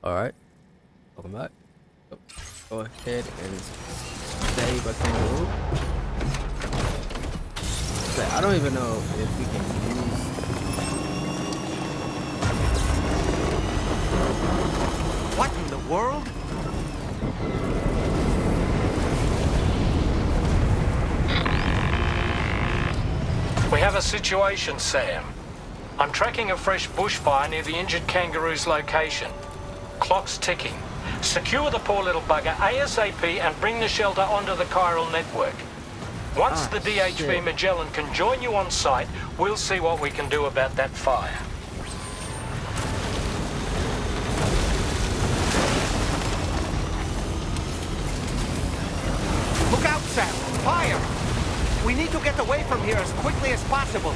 Alright, welcome back. Go ahead and save a kangaroo. I don't even know if we can use... What in the world? We have a situation, Sam. I'm tracking a fresh bushfire near the injured kangaroo's location. Clock's ticking. Secure the poor little bugger ASAP and bring the shelter onto the chiral network. Once the DHV Magellan can join you on site, we'll see what we can do about that fire. Look out, Sam! Fire! We need to get away from here as quickly as possible.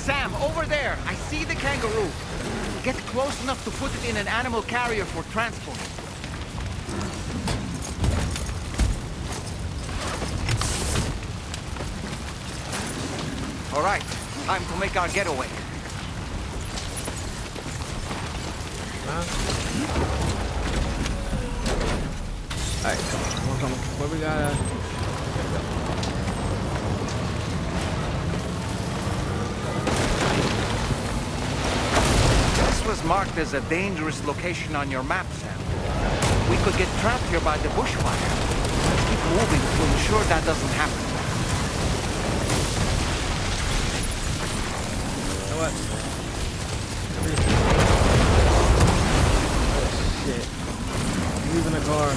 Sam, over there! I see the kangaroo. Get close enough to put it in an animal carrier for transport. All right, time to make our getaway. Alright, come on. Where we gotta... This was marked as a dangerous location on your map, Sam. We could get trapped here by the bushfire. Let's keep moving to ensure that doesn't happen. You know what? Oh shit. I'm using a car.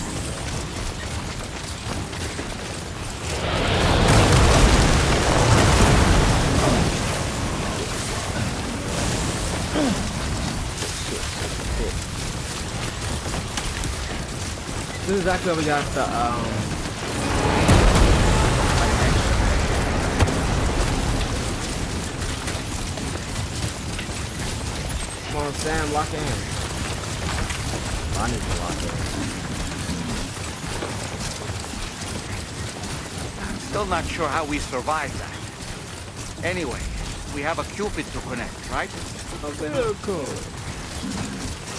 This is exactly what we got the Come on, Sam, lock in. I need to lock in. I'm still not sure how we survived that. Anyway, we have a Cupid to connect, right? A little cool.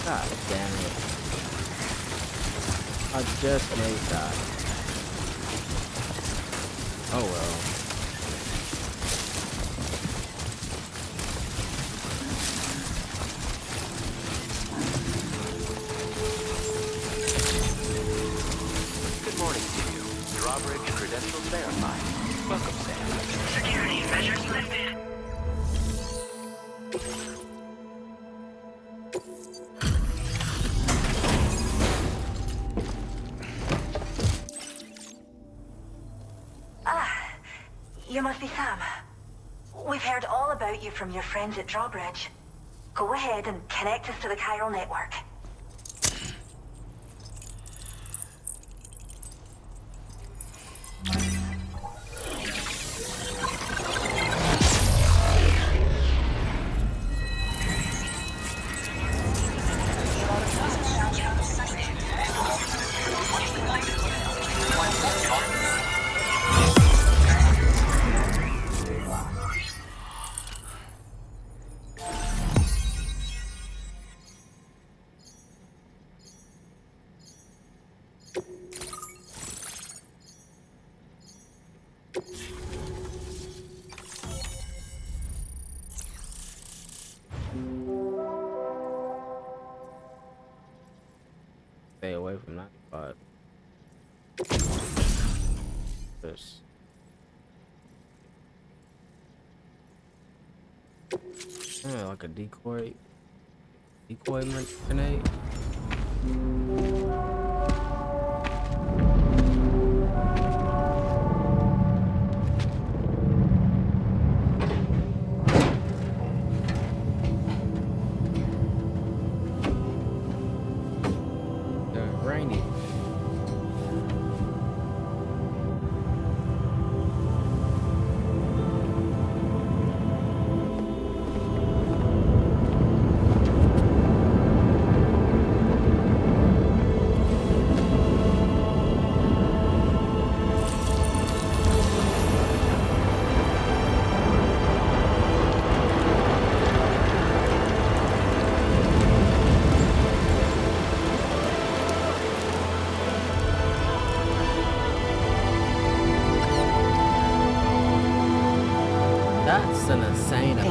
God damn it. I just made that. Oh well. Good morning to you. Drawbridge credentials verified. Welcome, Sam. Security measures lifted. You must be Sam. We've heard all about you from your friends at Drawbridge. Go ahead and connect us to the chiral network. Stay away from that spot. This. Yeah, like a decoy grenade. Rainy.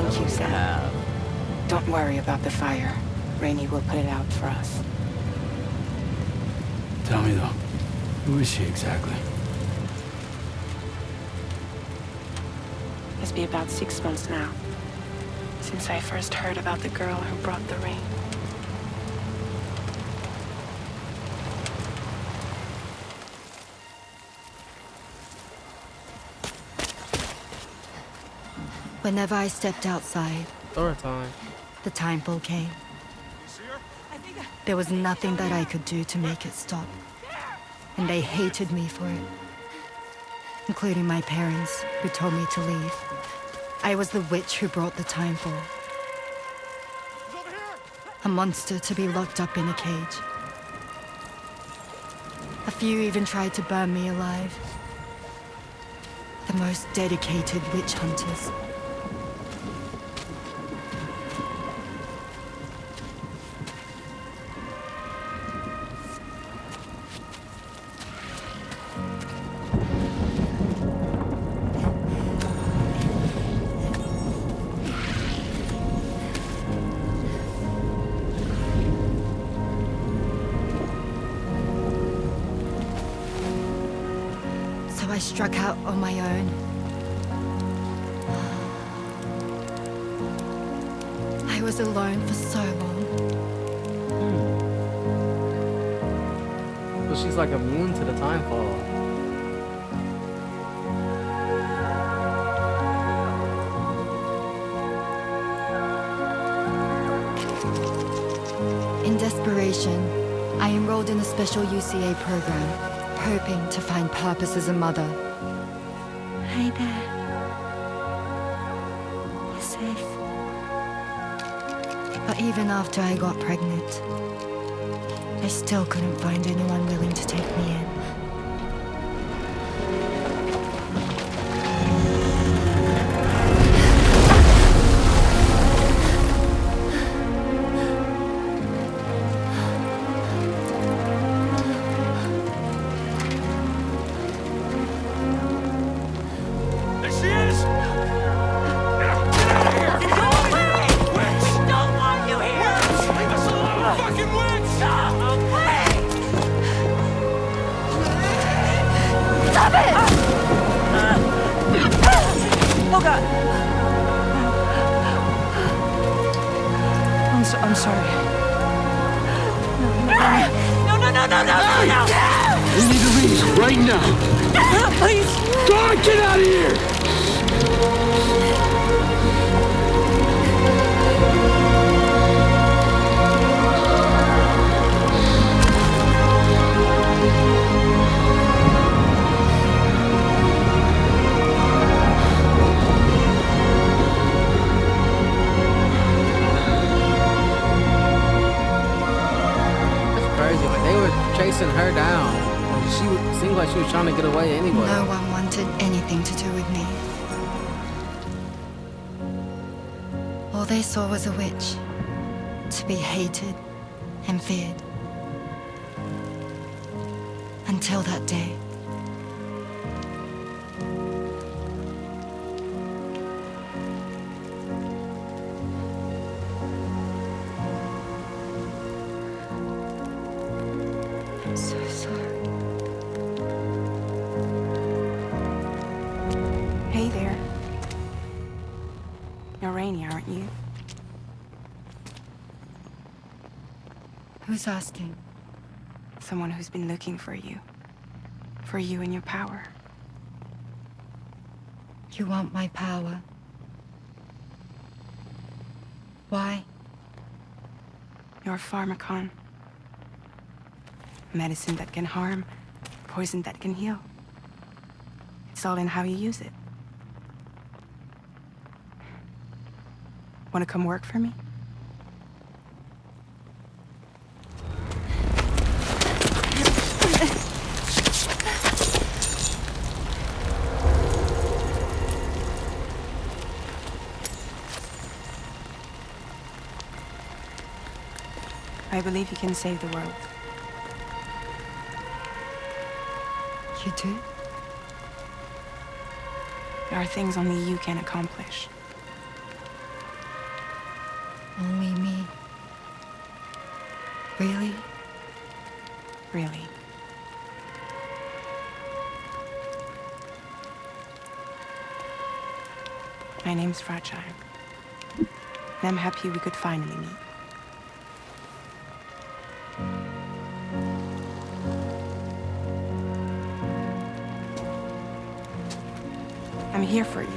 Thank you, Sam. Don't worry about the fire. Rainey will put it out for us. Tell me though, who is she exactly? It's been about 6 months now, since I first heard about the girl who brought the rain. Whenever I stepped outside, Story time. the timefall came. There was nothing that I could do to make it stop. And they hated me for it. Including my parents, who told me to leave. I was the witch who brought the timefall. A monster to be locked up in a cage. A few even tried to burn me alive. The most dedicated witch hunters. I struck out on my own. I was alone for so long. So she's like immune to the timefall. In desperation, I enrolled in a special UCA program, hoping to find purpose as a mother. Hi there. You're safe. But even after I got pregnant, I still couldn't find anyone willing to take me in. I'm sorry. No! We need to leave right now! Please! God, get out of here! Chasing her down. She seemed like she was trying to get away anyway. No one wanted anything to do with me. All they saw was a witch, to be hated and feared. Until that day. I'm so sorry. Hey there. You're Rainey, aren't you? Who's asking? Someone who's been looking for you. For you and your power. You want my power? Why? You're a pharmacon. Medicine that can harm, poison that can heal. It's all in how you use it. Want to come work for me? I believe you can save the world. You do? There are things only you can accomplish. Really? Really. My name's Fragile. And I'm happy we could finally meet. I'm here for you.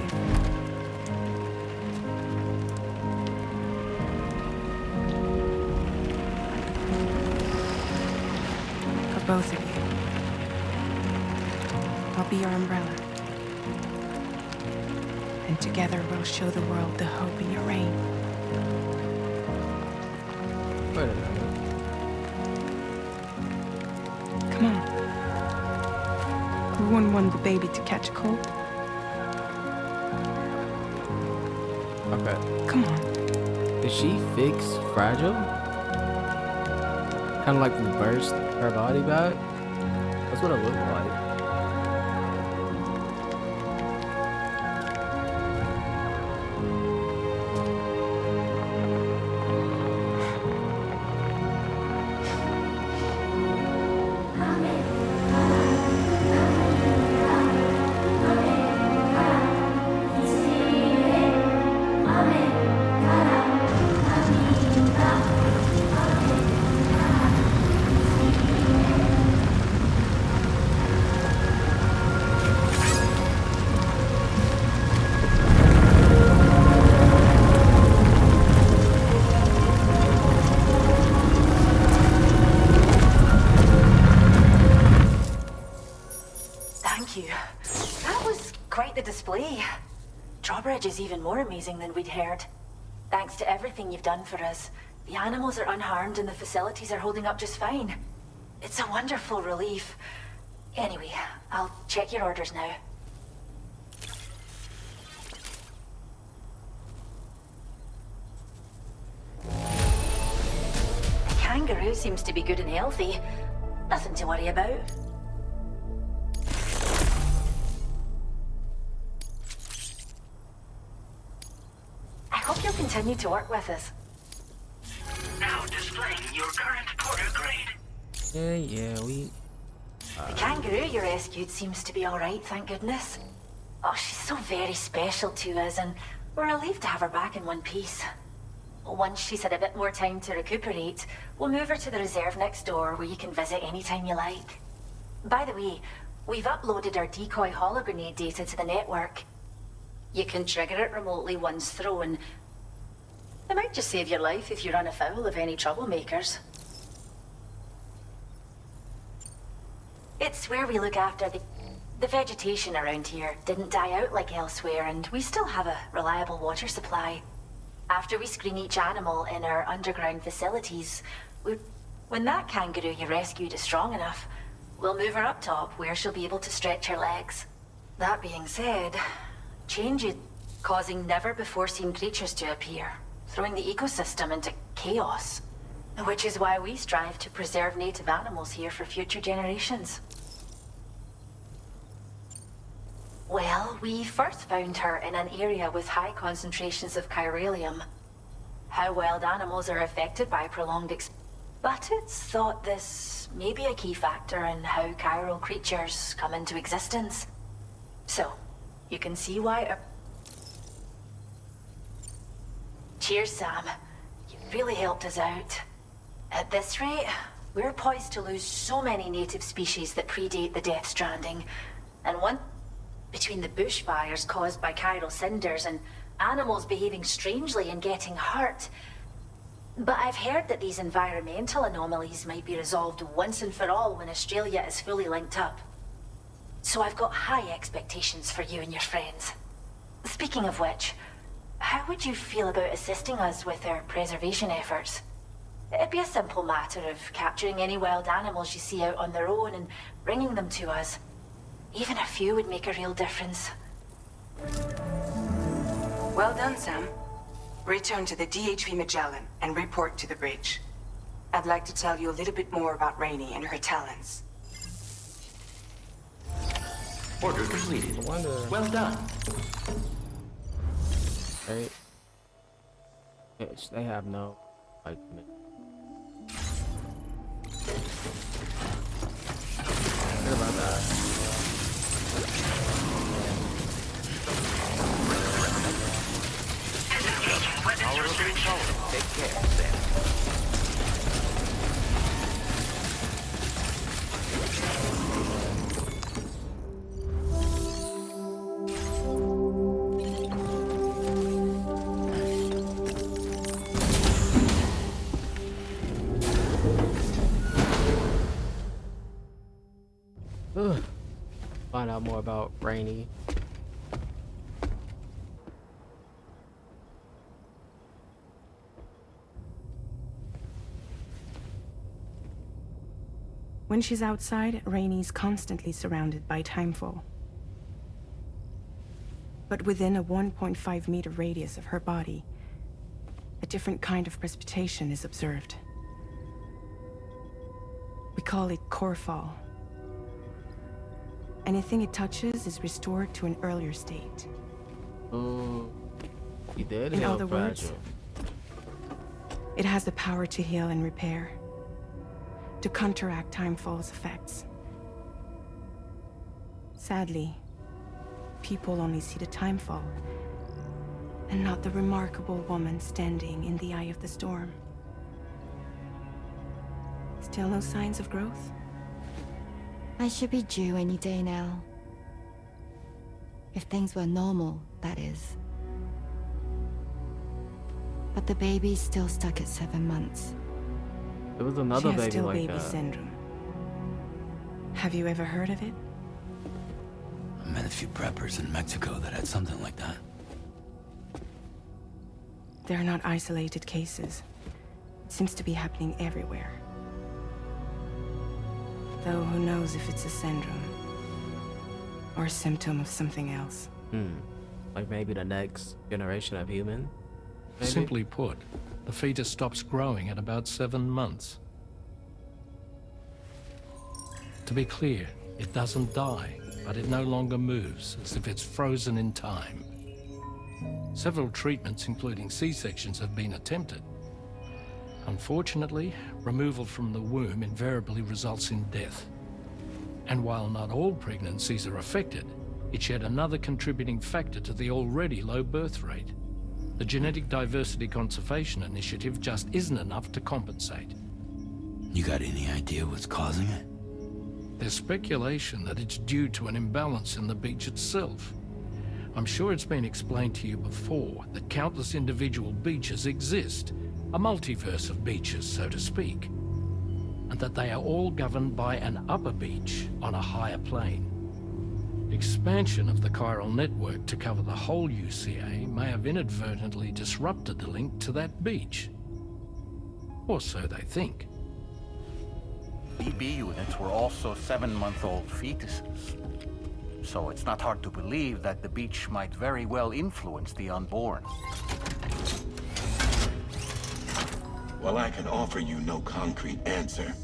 For both of you. I'll be your umbrella. And together we'll show the world the hope in your reign. Wait a minute. Come on. Who wouldn't want the baby to catch a cold? Okay. Come on. Did she fix Fragile? Kind of like reversed her body back? That's what it looked like. Thank you. That was quite the display. Drawbridge is even more amazing than we'd heard. Thanks to everything you've done for us, the animals are unharmed and the facilities are holding up just fine. It's a wonderful relief. Anyway, I'll check your orders now. The kangaroo seems to be good and healthy. Nothing to worry about. I hope you'll continue to work with us. Now displaying your current Porter grade. Yeah, we... The kangaroo you rescued seems to be alright, thank goodness. Oh, she's so very special to us, and we're relieved to have her back in one piece. Once she's had a bit more time to recuperate, we'll move her to the reserve next door where you can visit anytime you like. By the way, we've uploaded our decoy hologrenade data to the network. You can trigger it remotely once thrown. It might just save your life if you run afoul of any troublemakers. It's where we look after the vegetation around here didn't die out like elsewhere, and we still have a reliable water supply. After we screen each animal in our underground facilities, when that kangaroo you rescued is strong enough, we'll move her up top where she'll be able to stretch her legs. That being said, change is causing never-before-seen creatures to appear, throwing the ecosystem into chaos. Which is why we strive to preserve native animals here for future generations. Well, we first found her in an area with high concentrations of chiralium. How wild animals are affected by prolonged but it's thought this may be a key factor in how chiral creatures come into existence. So, you can see why Cheers, Sam. You really helped us out. At this rate, we're poised to lose so many native species that predate the death stranding. And one between the bushfires caused by chiral cinders and animals behaving strangely and getting hurt. But I've heard that these environmental anomalies might be resolved once and for all when Australia is fully linked up. So I've got high expectations for you and your friends. Speaking of which, how would you feel about assisting us with our preservation efforts? It'd be a simple matter of capturing any wild animals you see out on their own and bringing them to us. Even a few would make a real difference. Well done, Sam. Return to the DHV Magellan and report to the bridge. I'd like to tell you a little bit more about Rainey and her talents. Order completed. I wonder... Well done. Right? Yes, they have no... like... care, Sam. Ugh. Find out more about Rainy. When she's outside, Rainy's constantly surrounded by timefall. But within a 1.5-meter radius of her body, a different kind of precipitation is observed. We call it core fall. Anything it touches is restored to an earlier state. Oh, you did. In other words, it has the power to heal and repair, to counteract timefall's effects. Sadly, people only see the timefall, and not the remarkable woman standing in the eye of the storm. Still no signs of growth? I should be due any day now. If things were normal, that is. But the baby's still stuck at 7 months. There was another she has baby still like baby that. syndrome. Have you ever heard of it? I met a few preppers in Mexico that had something like that. They're not isolated cases. It seems to be happening everywhere. Though who knows if it's a syndrome or a symptom of something else. Like maybe the next generation of human? Maybe? Simply put, the fetus stops growing at about 7 months. To be clear, it doesn't die, but it no longer moves, as if it's frozen in time. Several treatments, including C-sections, have been attempted. Unfortunately, removal from the womb invariably results in death. And while not all pregnancies are affected, it's yet another contributing factor to the already low birth rate. The Genetic Diversity Conservation Initiative just isn't enough to compensate. You got any idea what's causing it? There's speculation that it's due to an imbalance in the beach itself. I'm sure it's been explained to you before that countless individual beaches exist, a multiverse of beaches, so to speak, and that they are all governed by an upper beach on a higher plane. Expansion of the chiral network to cover the whole UCA may have inadvertently disrupted the link to that beach. Or so they think. BB units were also 7-month-old fetuses. So it's not hard to believe that the beach might very well influence the unborn. While I can offer you no concrete answer,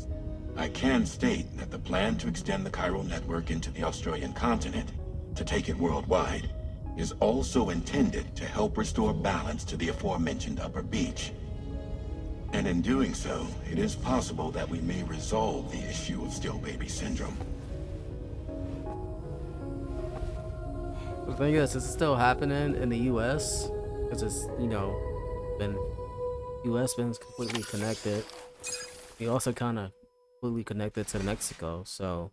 I can state that the plan to extend the chiral network into the Australian continent, to take it worldwide, is also intended to help restore balance to the aforementioned upper beach. And in doing so, it is possible that we may resolve the issue of still baby syndrome. The thing is still happening in the U.S. because it's, U.S. been completely connected. We also kind of completely connected to Mexico, so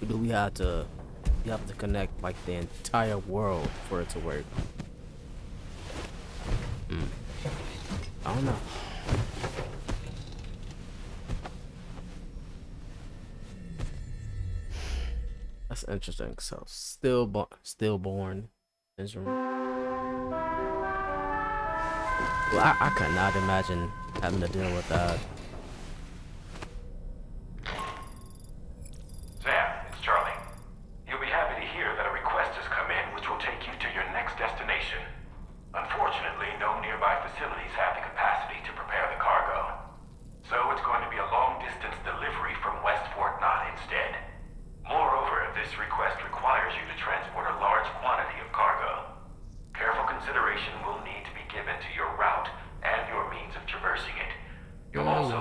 we have to connect like the entire world for it to work. I don't know. That's interesting. So stillborn syndrome. Well, I could not imagine having to deal with that. Sam, it's Charlie. You'll be happy to hear that a request has come in which will take you to your next destination. Unfortunately, no nearby facilities have the capacity to prepare the cargo. So it's going to be a long-distance delivery from West Fort Knott instead. Moreover, this request requires you to transport a large quantity of cargo. Careful consideration will need to be given to your route and your means of traversing it. You'll also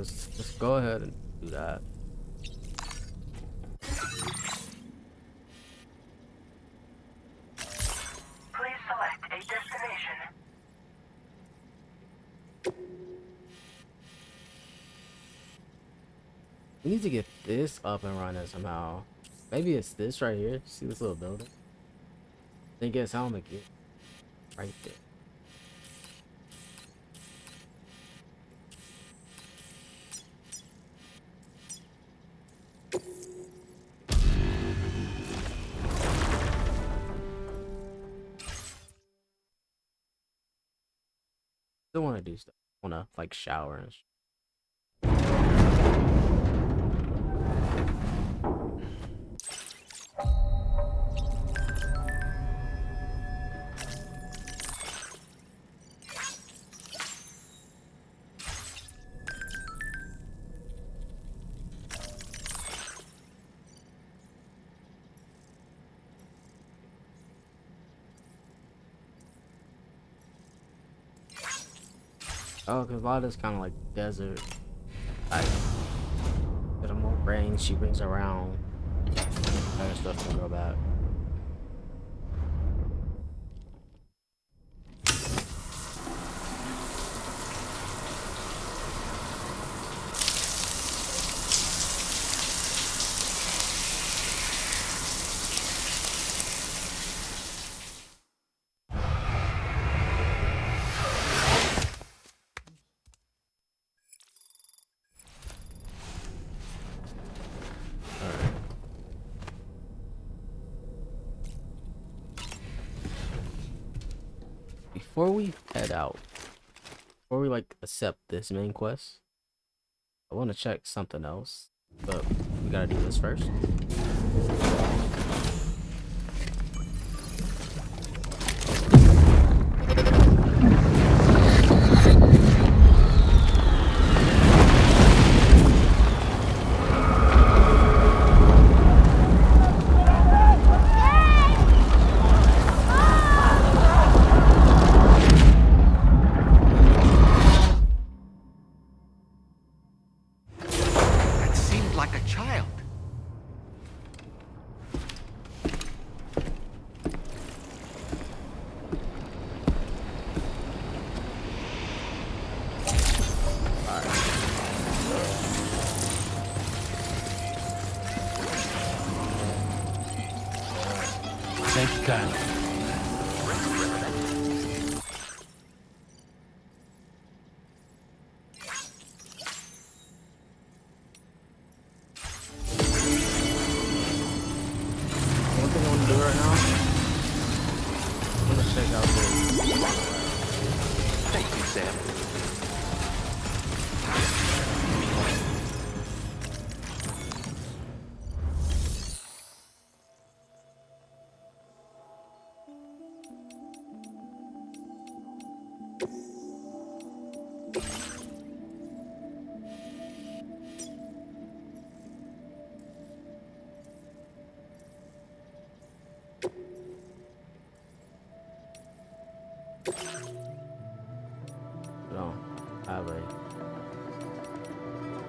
so let's go ahead and do that. Please select a destination. We need to get this up and running somehow. Maybe it's this right here. See this little building? I think it's helmet gear. Right there. Still want to do stuff. Want to like shower and oh, because a lot of this kind of like desert. Like, get more rain she brings around. Other stuff can go back. Before we head out, before we like accept this main quest, I want to check something else, but we gotta do this first. Thank you kindly. One thing I want to do right now, I'm gonna check out this. Thank you, Sam. Don't have a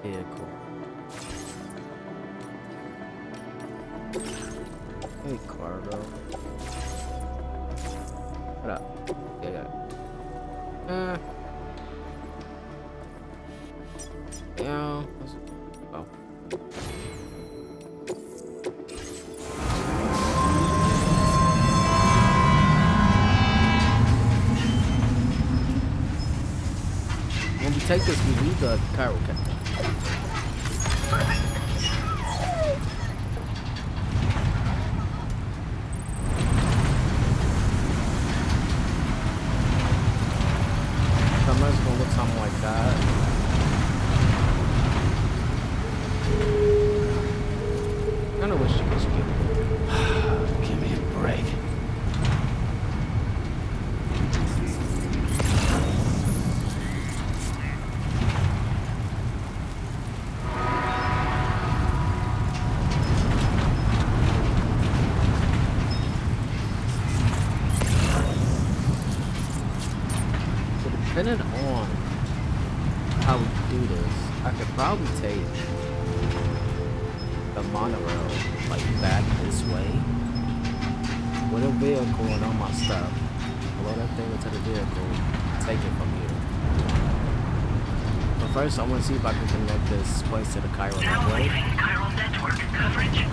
vehicle. Hey, cargo. What up? Yeah. Yeah. Oh. When we take this, we leave the Cairo captain. Somebody's gonna look something like that. I kinda wish you was cute. Give me a break. take the monorail like back this way with a vehicle and all my stuff. Load that thing into the vehicle, take it from here. But first, I want to see if I can connect this place to the chiral network. Chiral network coverage.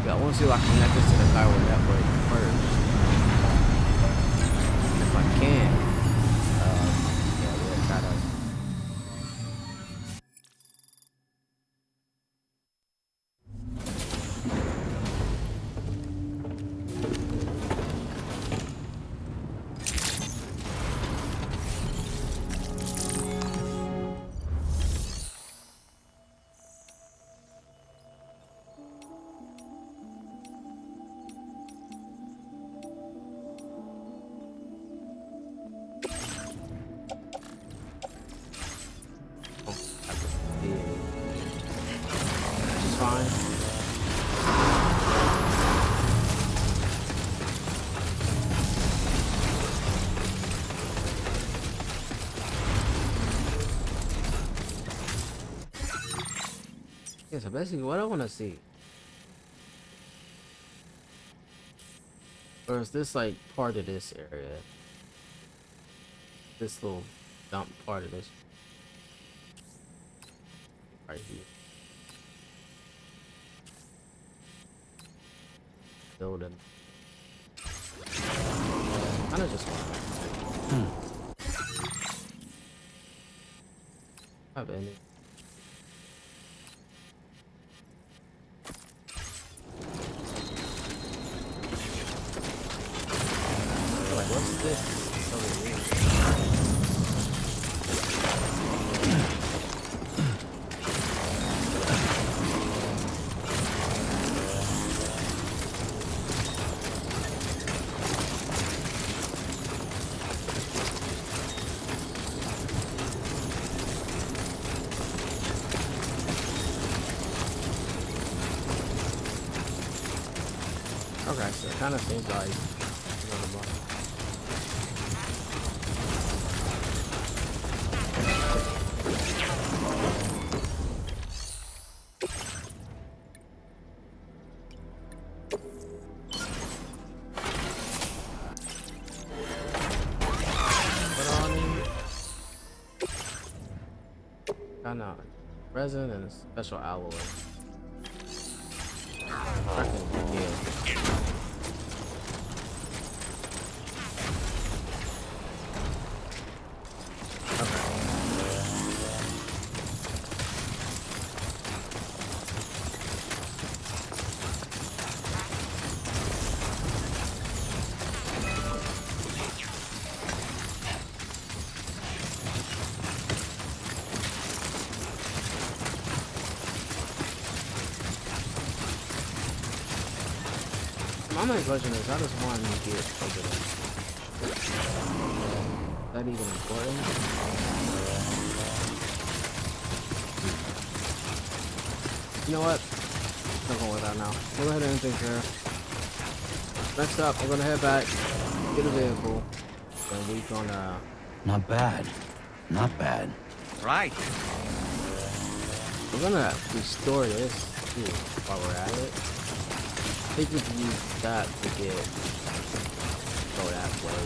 Yeah, I want to see if I can connect this to the chiral network first. If I can, yeah, we'll try to. Yeah, so basically what I want to see, or is this like part of this area, this little dump part of this right here, building, kind of just want have any. What's this? So weird. Okay, so it kind of seems like another block. Kind of resin and a special alloy. Yeah. My main question is, how does one get over there? Is that even important? You know what? I'm going with that now. We'll go ahead and think here. Next up, we're gonna head back, get a vehicle, and we're gonna... Not bad. Not bad. Right. We're gonna restore this too while we're at it. I think we can use that to go that way.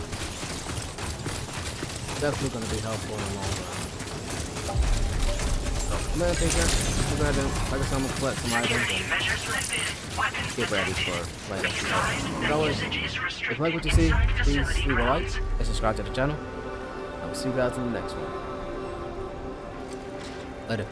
Definitely gonna be helpful in the long run. So, I'm gonna take care. We're gonna do, like I said, I'm gonna collect some items and get ready for later. As always, if you like what you see, please leave a like and subscribe to the channel. I will see you guys in the next one. Later.